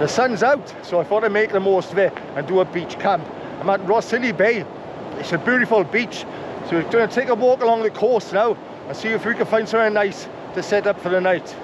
the sun's out, so I thought I'd make the most of it and do a beach camp. I'm at Rhossili Bay. It's a beautiful beach, so we're going to take a walk along the coast now and see if we can find somewhere nice to set up for the night.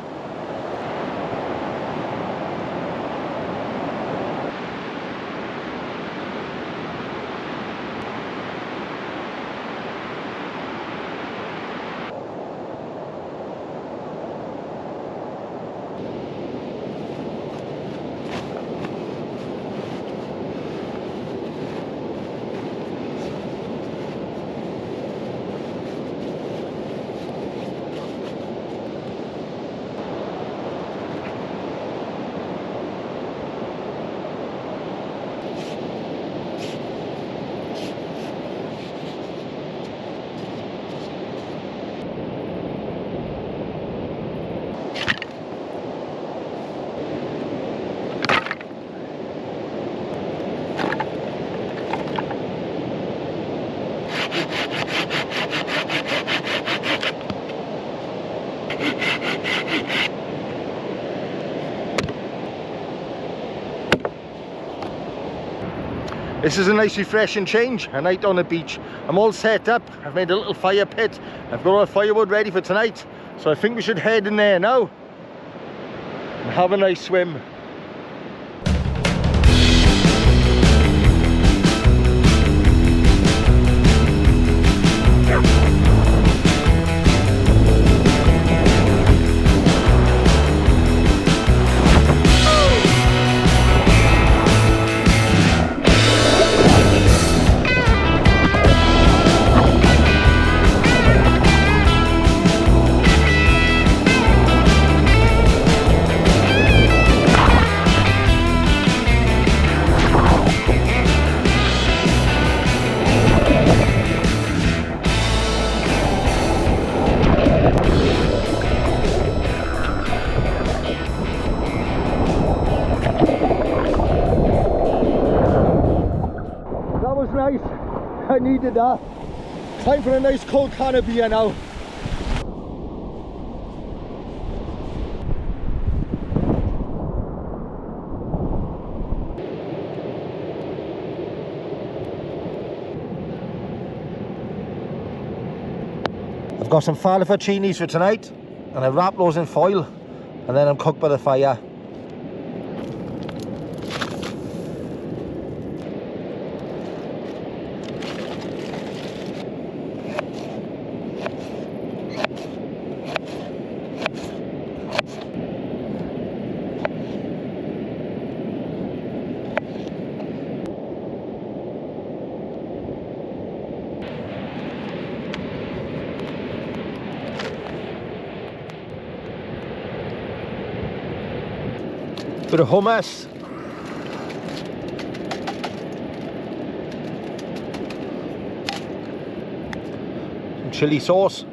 This is a nice refreshing change, a night on the beach. I'm all set up, I've made a little fire pit, I've got all the firewood ready for tonight, so I think we should head in there now and have a nice swim. Nice, I needed that. Time for a nice cold can of beer now. I've got some fettuccinis for tonight, and I wrap those in foil, and then I'm cooked by the fire. Bit of hummus, some chili sauce,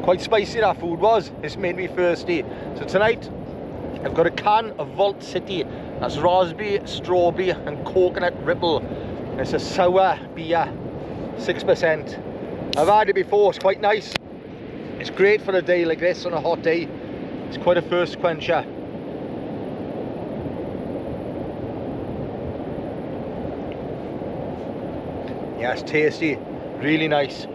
Quite spicy that food was. It's made me thirsty. So tonight I've got a can of Vault City. That's raspberry, strawberry and coconut ripple. And it's a sour beer, 6%. I've had it before, it's quite nice. It's great for a day like this on a hot day. It's quite a thirst quencher. Yeah, it's tasty, really nice.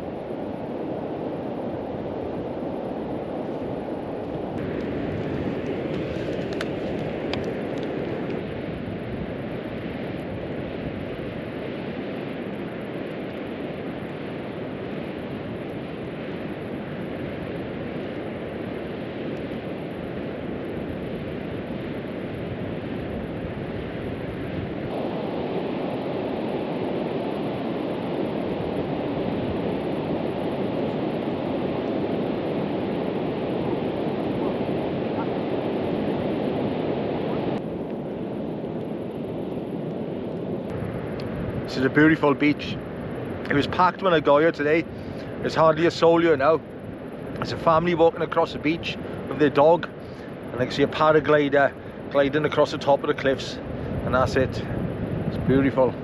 This is a beautiful beach. It was packed when I got here today. There's hardly a soul here now. There's a family walking across the beach with their dog, and I can see a paraglider gliding across the top of the cliffs, and that's it. It's beautiful.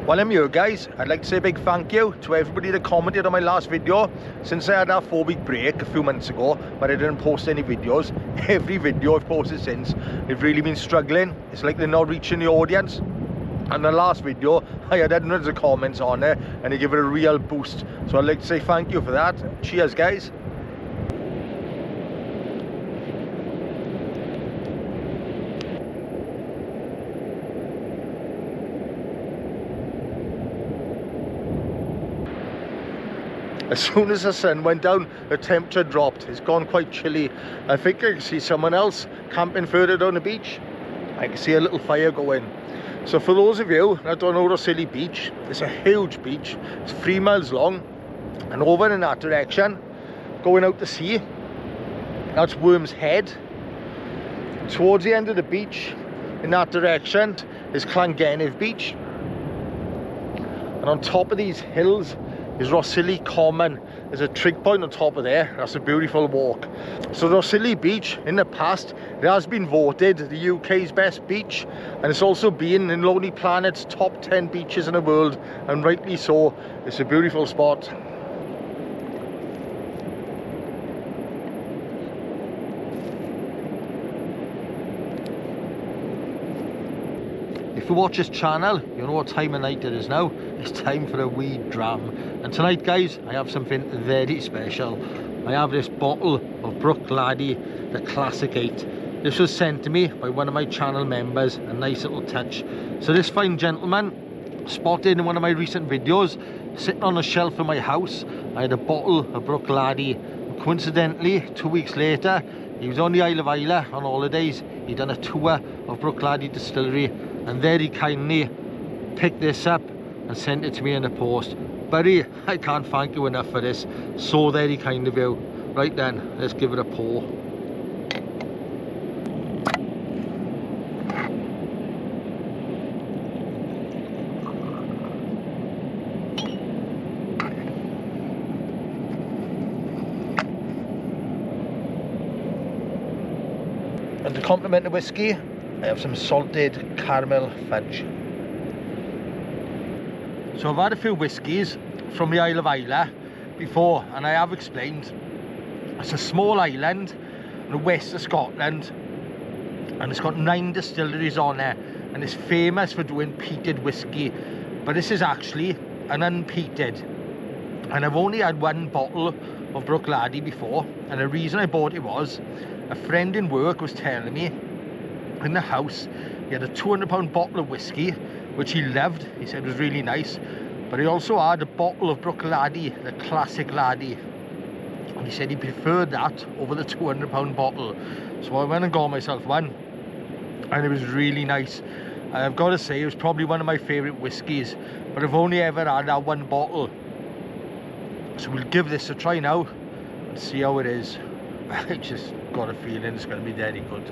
While I'm here, guys, I'd like to say a big thank you to everybody that commented on my last video. Since I had that 4-week break a few months ago where I didn't post any videos, every video I've posted since, they've really been struggling. It's like they're not reaching the audience. And the last video, I had hundreds of comments on there and they give it a real boost. So I'd like to say thank you for that. Cheers, guys. As soon as the sun went down, the temperature dropped. It's gone quite chilly. I think I can see someone else camping further down the beach. I can see a little fire going. So for those of you that don't know Rhossili Beach, it's a huge beach. It's 3 miles long, and over in that direction, going out to sea, that's Worm's Head. Towards the end of the beach, in that direction, is Llangennith Beach. And on top of these hills is Rhossili Common. There's a trig point on top of there. That's a beautiful walk. So Rhossili Beach, in the past, it has been voted the UK's best beach, and it's also been in Lonely Planet's top 10 beaches in the world, and rightly so. It's a beautiful spot. If you watch this channel, you know what time of night it is now. It's time for a wee dram. And tonight, guys, I have something very special. I have this bottle of Brook Laddie, the Classic 8. This was sent to me by one of my channel members, a nice little touch. So this fine gentleman spotted in one of my recent videos, sitting on a shelf in my house, I had a bottle of Brook Laddie. And coincidentally, 2 weeks later, he was on the Isle of Islay on holidays. He'd done a tour of Brook Laddie distillery, and there he kindly picked this up and sent it to me in the post. Buddy, I can't thank you enough for this. So very kind of you. Right then, let's give it a pour. And to complement the whiskey, I have some salted caramel fudge. So I've had a few whiskies from the Isle of Islay before, and I have explained it's a small island in the west of Scotland, and it's got 9 distilleries on there, and it's famous for doing peated whiskey, but this is actually an unpeated. And I've only had 1 bottle of Brook Laddie before, and the reason I bought it was a friend in work was telling me in the house he had a £200 bottle of whiskey which he loved. He said it was really nice, but he also had a bottle of Brook Laddie, the Classic Laddie, and he said he preferred that over the £200 bottle. So I went and got myself one, and it was really nice. I've got to say, it was probably one of my favourite whiskies, but I've only ever had that 1 bottle. So we'll give this a try now and see how it is. I just got a feeling it's going to be very good.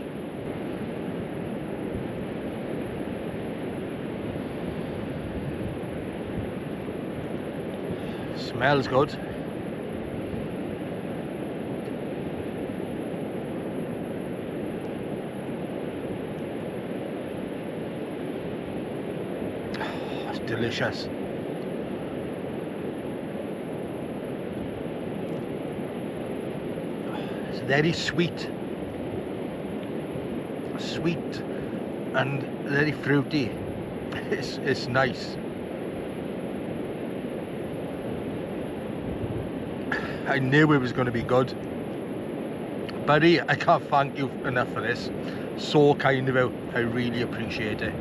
Smells good. Oh, it's delicious. It's very sweet. Sweet and very fruity. It's nice. I knew it was going to be good. Buddy, I can't thank you enough for this. So kind of you. I really appreciate it.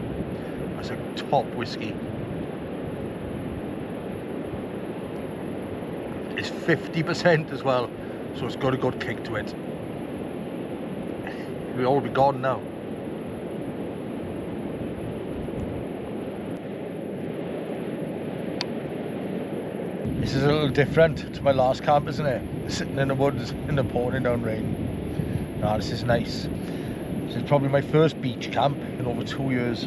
That's a top whiskey. It's 50% as well, so it's got a good kick to it. It'll all be gone now. This is a little different to my last camp, isn't it? Sitting in the woods in the pouring down rain. Nah, this is nice. This is probably my first beach camp in over 2 years.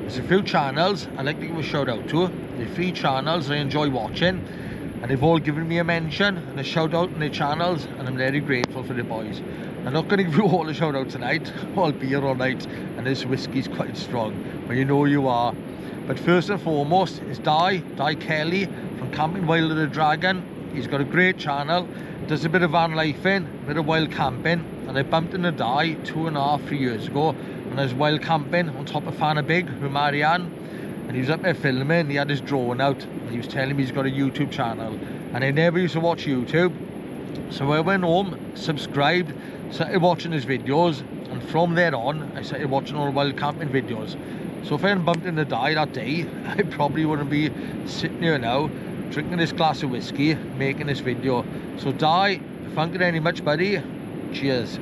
There's a few channels I'd like to give a shout out to. They're free channels I enjoy watching, and they've all given me a mention and a shout out on their channels, and I'm very grateful for the boys. I'm not going to give you all a shout out tonight. I'll be here all night, and this whiskey's quite strong, but you know you are. But first and foremost is Di Kelly from Camping Wild of the Dragon. He's got a great channel, does a bit of van lifing, a bit of wild camping, and I bumped into Di 2.5-3 years ago, and I was wild camping on top of Big with Marianne, and he was up there filming. He had his drone out, and he was telling me he's got a YouTube channel, and I never used to watch YouTube. So I went home, subscribed, started watching his videos, and from there on I started watching all the wild camping videos. So if I hadn't bumped into Di that day, I probably wouldn't be sitting here now drinking this glass of whiskey, making this video. So Di, thank you very much, buddy. Cheers.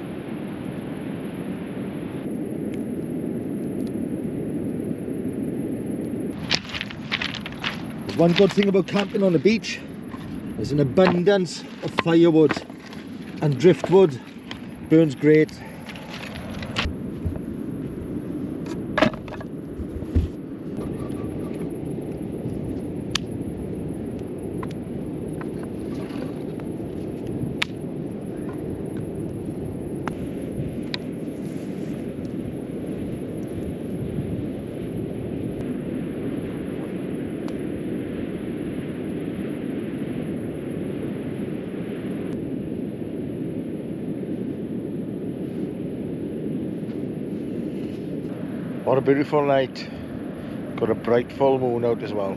There's one good thing about camping on the beach. There's an abundance of firewood, and driftwood burns great. What a beautiful night. Got a bright full moon out as well.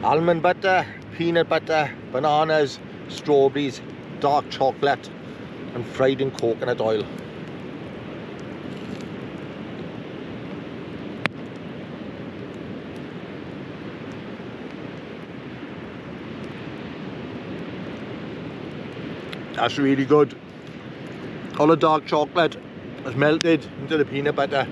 almond butter, peanut butter, bananas, strawberries, dark chocolate and fried in coconut oil. That's really good. All the dark chocolate has melted into the peanut butter.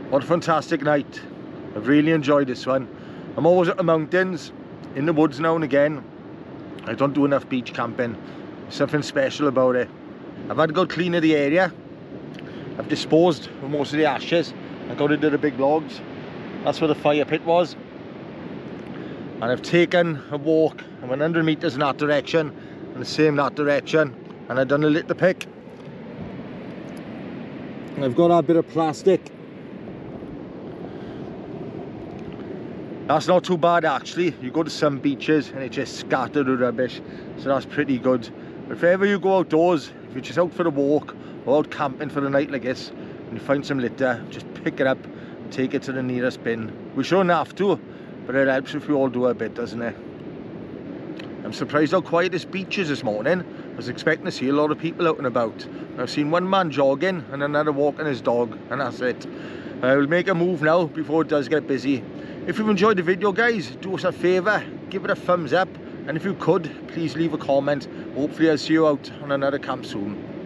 What a fantastic night. I've really enjoyed this one. I'm always at the mountains, in the woods now and again. I don't do enough beach camping. There's something special about it. I've had a good clean of the area. I've disposed of most of the ashes. I got rid of the big logs. That's where the fire pit was. And I've taken a walk. I went 100 meters in that direction and the same that direction. And I've done a litter pick. And I've got that bit of plastic. That's not too bad actually. You go to some beaches and it just scattered the rubbish, so that's pretty good. But if ever you go outdoors, if you're just out for a walk or out camping for the night like this and you find some litter, just pick it up and take it to the nearest bin. We shouldn't have to, but it helps if we all do a bit, doesn't it? I'm surprised how quiet this beach is this morning. I was expecting to see a lot of people out and about. I've seen one man jogging and another walking his dog, and that's it. I will make a move now before it does get busy. If you've enjoyed the video, guys, do us a favour, give it a thumbs up, and if you could, please leave a comment. Hopefully I'll see you out on another camp soon.